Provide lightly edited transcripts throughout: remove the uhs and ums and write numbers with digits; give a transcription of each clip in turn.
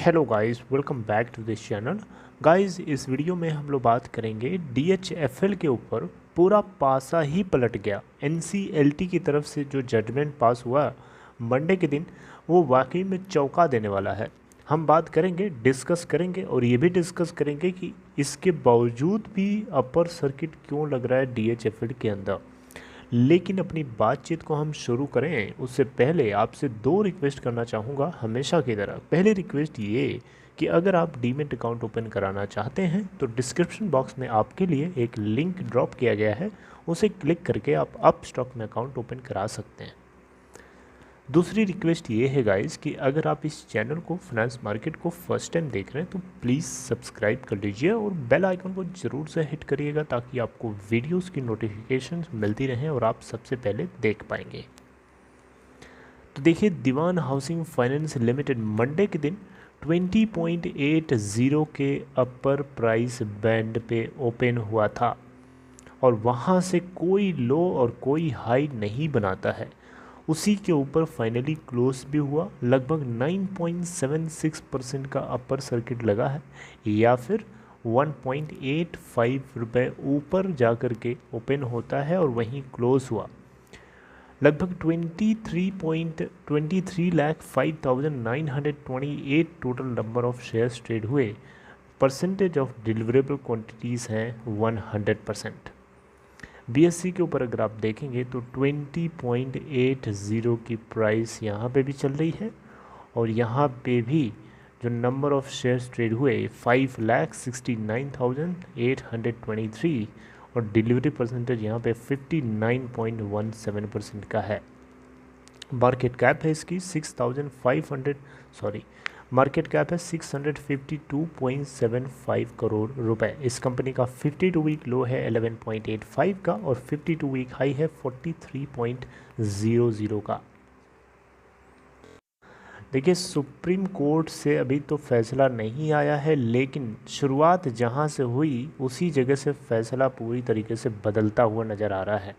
Hello guys, welcome back to this channel. Guys, इस video में हम लोग बात करेंगे DHFL के ऊपर। पूरा पासा ही पलट गया। NCLT की तरफ से जो जजमेंट पास हुआ मंडे के दिन, वो वाकई में चौंका देने वाला है। हम बात करेंगे, डिस्कस करेंगे और ये भी डिस्कस करेंगे कि इसके बावजूद भी अपर सर्किट क्यों लग रहा है DHFL के अंदर। लेकिन अपनी बातचीत को हम शुरू करें उससे पहले आपसे दो रिक्वेस्ट करना चाहूँगा, हमेशा की तरह। पहली रिक्वेस्ट ये कि अगर आप डीमेट अकाउंट ओपन कराना चाहते हैं तो डिस्क्रिप्शन बॉक्स में आपके लिए एक लिंक ड्रॉप किया गया है, उसे क्लिक करके आप अपस्टॉक में अकाउंट ओपन करा सकते हैं। दूसरी रिक्वेस्ट ये है गाइस कि अगर आप इस चैनल को, फाइनेंस मार्केट को फर्स्ट टाइम देख रहे हैं तो प्लीज़ सब्सक्राइब कर लीजिए और बेल आइकन को ज़रूर से हिट करिएगा ताकि आपको वीडियोस की नोटिफिकेशंस मिलती रहें और आप सबसे पहले देख पाएंगे। तो देखिए, दीवान हाउसिंग फाइनेंस लिमिटेड मंडे के दिन 20.80 के अपर प्राइस बैंड पे ओपन हुआ था और वहाँ से कोई लो और कोई हाई नहीं बनाता है। उसी के ऊपर फाइनली क्लोज भी हुआ। लगभग 9.76% का अपर सर्किट लगा है, या फिर 1.85 रुपये ऊपर जा कर के ओपन होता है और वहीं क्लोज हुआ। लगभग 23,05,928 total number of shares trade हुए। परसेंटेज ऑफ डिलीवरेबल क्वांटिटीज़ हैं 100%। BSE के ऊपर अगर आप देखेंगे तो 20.80 की प्राइस यहाँ पे भी चल रही है और यहाँ पे भी जो नंबर ऑफ शेयर्स ट्रेड हुए 5,69,823 और डिलीवरी परसेंटेज यहाँ पे 59.17% का है। मार्केट कैप है इसकी 6,500 कैप है 652.75 करोड़ रुपए। इस कंपनी का 52 वीक लो है 11.85 का और 52 वीक हाई है 43.00 का। देखिए, सुप्रीम कोर्ट से अभी तो फैसला नहीं आया है, लेकिन शुरुआत जहां से हुई उसी जगह से फैसला पूरी तरीके से बदलता हुआ नज़र आ रहा है।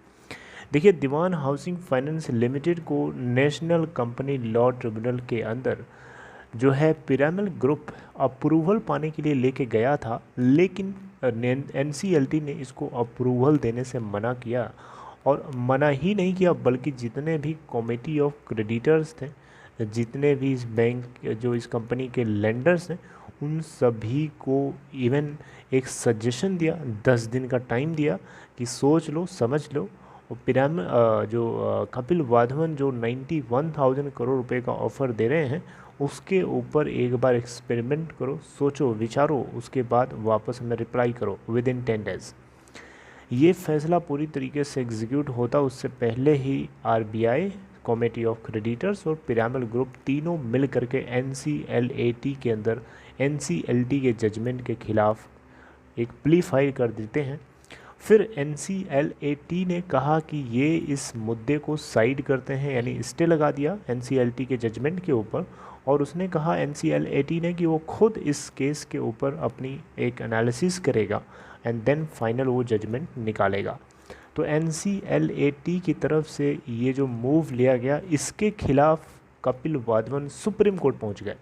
देखिए, दीवान हाउसिंग फाइनेंस लिमिटेड को नेशनल कंपनी लॉ ट्रिब्यूनल के अंदर जो है पिरामिड ग्रुप अप्रूवल पाने के लिए लेके गया था, लेकिन NCLT ने इसको अप्रूवल देने से मना किया। और मना ही नहीं किया बल्कि जितने भी कमेटी ऑफ क्रेडिटर्स थे, जितने भी इस बैंक, जो इस कंपनी के लेंडर्स हैं, उन सभी को इवन एक सजेशन दिया, 10 दिन का टाइम दिया कि सोच लो, समझ लो। और कपिल वाधवन जो 91,000 करोड़ रुपए का ऑफ़र दे रहे हैं, उसके ऊपर एक बार एक्सपेरिमेंट करो, सोचो, विचारो, उसके बाद वापस हमें रिप्लाई करो विद इन 10 डेज़। ये फैसला पूरी तरीके से एग्जीक्यूट होता उससे पहले ही RBI, कमेटी ऑफ क्रेडिटर्स और पिरामिड ग्रुप तीनों मिल करके NCLAT के अंदर NCLT के जजमेंट के खिलाफ एक प्ली फाइल कर देते हैं। फिर NCLAT ने कहा कि ये इस मुद्दे को साइड करते हैं, यानी स्टे लगा दिया NCLT के जजमेंट के ऊपर। और उसने कहा NCLAT ने कि वो खुद इस केस के ऊपर अपनी एक एनालिसिस करेगा एंड देन फाइनल वो जजमेंट निकालेगा। तो NCLAT की तरफ से ये जो मूव लिया गया, इसके खिलाफ कपिल वाधवन सुप्रीम कोर्ट पहुंच गए।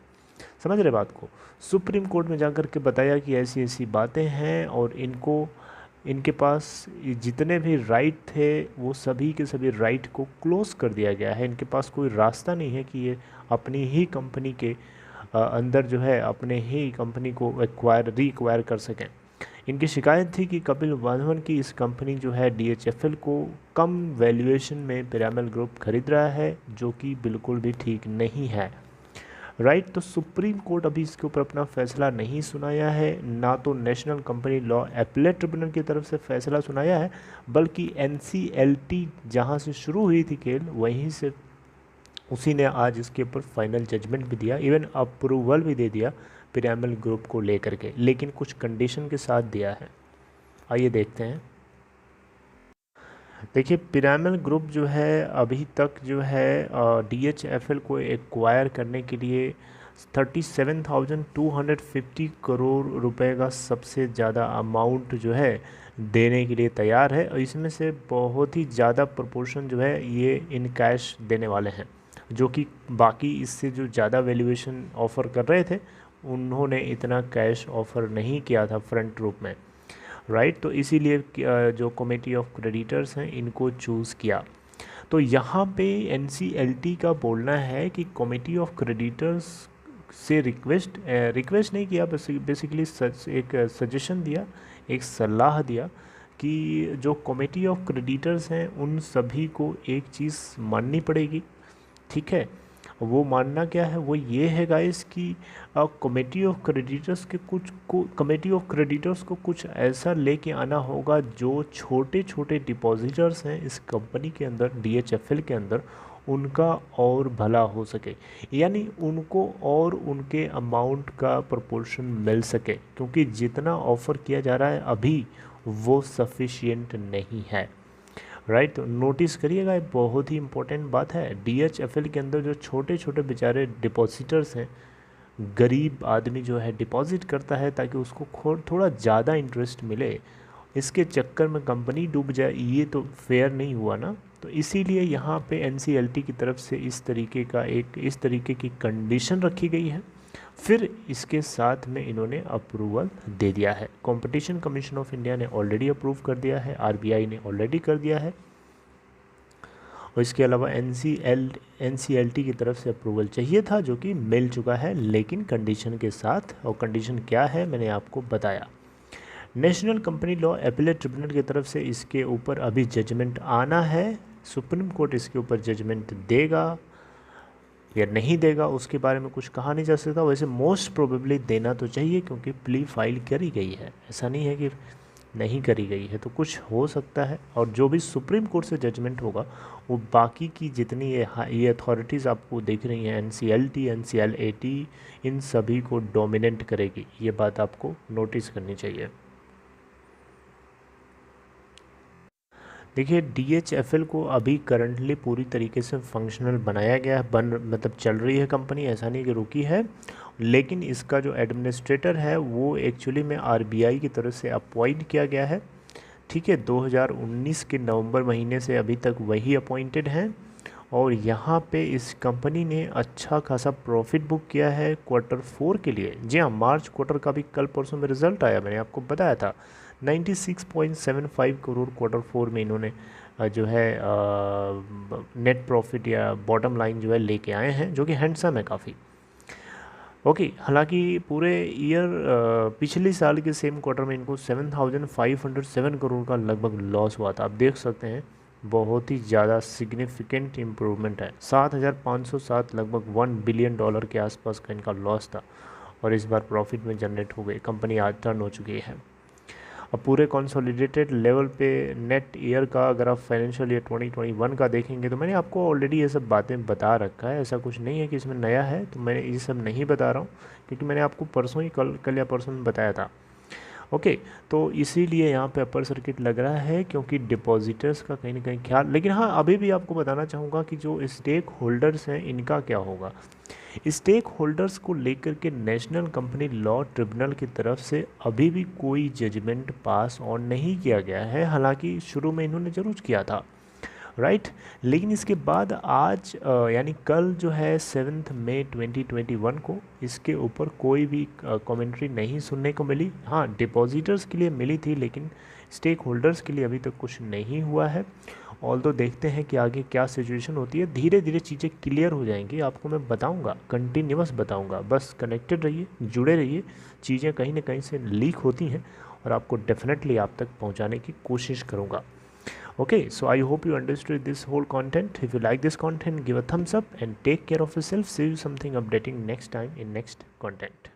समझ रहे बात को? सुप्रीम कोर्ट में जाकर के बताया कि ऐसी ऐसी बातें हैं और इनके पास जितने भी राइट थे वो सभी के सभी राइट को क्लोज़ कर दिया गया है। इनके पास कोई रास्ता नहीं है कि ये अपनी ही कंपनी के अंदर जो है अपने ही कंपनी को रीक्वायर कर सकें। इनकी शिकायत थी कि कपिल वाधवन की इस कंपनी जो है DHFL को कम वैल्यूएशन में पिरामिड ग्रुप खरीद रहा है, जो कि बिल्कुल भी ठीक नहीं है। राइट, तो सुप्रीम कोर्ट अभी इसके ऊपर अपना फैसला नहीं सुनाया है, ना तो national company law appellate tribunal की तरफ से फैसला सुनाया है, बल्कि NCLT जहां से शुरू हुई थी खेल, वहीं से उसी ने आज इसके ऊपर फाइनल जजमेंट भी दिया, इवन अप्रूवल भी दे दिया पिरामिड ग्रुप को लेकर के, लेकिन कुछ कंडीशन के साथ दिया है। आइए देखते हैं। देखिए, पिरामिड ग्रुप जो है अभी तक जो है DHFL को एक्वायर करने के लिए 37,250 करोड़ रुपए का सबसे ज़्यादा अमाउंट जो है देने के लिए तैयार है, और इसमें से बहुत ही ज़्यादा प्रोपोर्शन जो है ये इन कैश देने वाले हैं, जो कि बाकी इससे जो ज़्यादा वैल्यूएशन ऑफ़र कर रहे थे उन्होंने इतना कैश ऑफर नहीं किया था फ्रंट रूप में, राइट। तो इसीलिए जो कमेटी ऑफ क्रेडिटर्स हैं इनको चूज़ किया। तो यहाँ पे एनसीएलटी का बोलना है कि कमेटी ऑफ क्रेडिटर्स से रिक्वेस्ट नहीं किया, बेसिकली एक सजेशन दिया, एक सलाह दिया कि जो कमेटी ऑफ क्रेडिटर्स हैं उन सभी को एक चीज़ माननी पड़ेगी, ठीक है। वो मानना क्या है, वो ये है गाइस कि कमेटी ऑफ क्रेडिटर्स के कमेटी ऑफ क्रेडिटर्स को कुछ ऐसा लेके आना होगा जो छोटे छोटे डिपॉजिटर्स हैं इस कंपनी के अंदर, डीएचएफएल के अंदर, उनका और भला हो सके, यानी उनको और उनके अमाउंट का प्रोपोर्शन मिल सके, क्योंकि जितना ऑफ़र किया जा रहा है अभी वो सफिशिएंट नहीं है, राइट। तो नोटिस करिएगा, ये बहुत ही इंपॉर्टेंट बात है। डीएचएफएल के अंदर जो छोटे छोटे बेचारे डिपॉजिटर्स हैं, गरीब आदमी जो है डिपॉजिट करता है ताकि उसको थोड़ा ज़्यादा इंटरेस्ट मिले, इसके चक्कर में कंपनी डूब जाए, ये तो फेयर नहीं हुआ ना। तो इसीलिए यहाँ पे एनसीएलटी की तरफ से इस तरीके की कंडीशन रखी गई है, फिर इसके साथ में इन्होंने अप्रूवल दे दिया है। कंपटीशन कमीशन ऑफ इंडिया ने ऑलरेडी अप्रूव कर दिया है, आरबीआई ने ऑलरेडी कर दिया है, और इसके अलावा एनसीएलटी की तरफ से अप्रूवल चाहिए था जो कि मिल चुका है, लेकिन कंडीशन के साथ। और कंडीशन क्या है मैंने आपको बताया। National company law appellate tribunal की तरफ से इसके ऊपर अभी जजमेंट आना है, सुप्रीम कोर्ट इसके ऊपर जजमेंट देगा या नहीं देगा उसके बारे में कुछ कहा नहीं जा सकता। वैसे मोस्ट प्रोबेबली देना तो चाहिए, क्योंकि प्ली फाइल करी गई है, ऐसा नहीं है कि नहीं करी गई है, तो कुछ हो सकता है। और जो भी सुप्रीम कोर्ट से जजमेंट होगा वो बाकी की जितनी ये अथॉरिटीज़ आपको दिख रही हैं, एनसीएलटी, एनसीएलएटी, इन सभी को डोमिनेट करेगी, ये बात आपको नोटिस करनी चाहिए। देखिए डीएचएफएल को अभी करंटली पूरी तरीके से फंक्शनल बनाया गया है, मतलब चल रही है कंपनी, ऐसा नहीं कि रुकी है, लेकिन इसका जो एडमिनिस्ट्रेटर है वो एक्चुअली में आरबीआई की तरफ से अपॉइंट किया गया है, ठीक है। 2019 के नवंबर महीने से अभी तक वही अपॉइंटेड हैं, और यहाँ पे इस कंपनी ने अच्छा खासा प्रॉफिट बुक किया है Q4 के लिए। जी हाँ, मार्च क्वार्टर का भी कल परसों में रिज़ल्ट आया, मैंने आपको बताया था 96.75 करोड़ Q4 में इन्होंने जो है नेट प्रॉफिट या बॉटम लाइन जो है लेके आए हैं, जो कि हैंडसम है काफ़ी। ओके, हालांकि पूरे ईयर पिछले साल के सेम क्वार्टर में इनको 7,507 करोड़ का लगभग लॉस हुआ था। आप देख सकते हैं बहुत ही ज़्यादा सिग्निफिकेंट इम्प्रूवमेंट है। 7,507 लगभग $1 बिलियन के आसपास का इनका लॉस था, और इस बार प्रॉफिट में जनरेट हो गई, कंपनी आज टर्न हो चुकी है। अब पूरे कंसोलिडेटेड लेवल पे नेट ईयर का अगर आप फाइनेंशियल ईयर 2021 का देखेंगे तो मैंने आपको ऑलरेडी ये सब बातें बता रखा है, ऐसा कुछ नहीं है कि इसमें नया है, तो मैं ये सब नहीं बता रहा हूँ क्योंकि मैंने आपको परसों ही कल या परसों में बताया था। ओके, तो इसीलिए यहाँ पे अपर सर्किट लग रहा है, क्योंकि डिपॉजिटर्स का कहीं ना कहीं ख्याल। लेकिन हाँ, अभी भी आपको बताना चाहूँगा कि जो स्टेक होल्डर्स हैं इनका क्या होगा। स्टेक होल्डर्स को लेकर के नेशनल कंपनी लॉ ट्रिब्यूनल की तरफ से अभी भी कोई जजमेंट पास ऑन नहीं किया गया है, हालांकि शुरू में इन्होंने ज़रूर किया था, राइट। लेकिन इसके बाद आज यानी कल जो है 7 मई 2021 को इसके ऊपर कोई भी कमेंट्री नहीं सुनने को मिली। हाँ, डिपॉजिटर्स के लिए मिली थी, लेकिन स्टेक होल्डर्स के लिए अभी तक कुछ नहीं हुआ है। ऑल्दो देखते हैं कि आगे क्या सिचुएशन होती है, धीरे धीरे चीज़ें क्लियर हो जाएंगी, आपको मैं बताऊंगा, कंटिन्यूअस बताऊंगा। बस कनेक्टेड रहिए, जुड़े रहिए, चीज़ें कहीं ना कहीं से लीक होती हैं और आपको डेफिनेटली आप तक पहुंचाने की कोशिश करूंगा। Okay, so I hope you understood this whole content. If you like this content, give a thumbs up and take care of yourself. See you something updating next time in next content.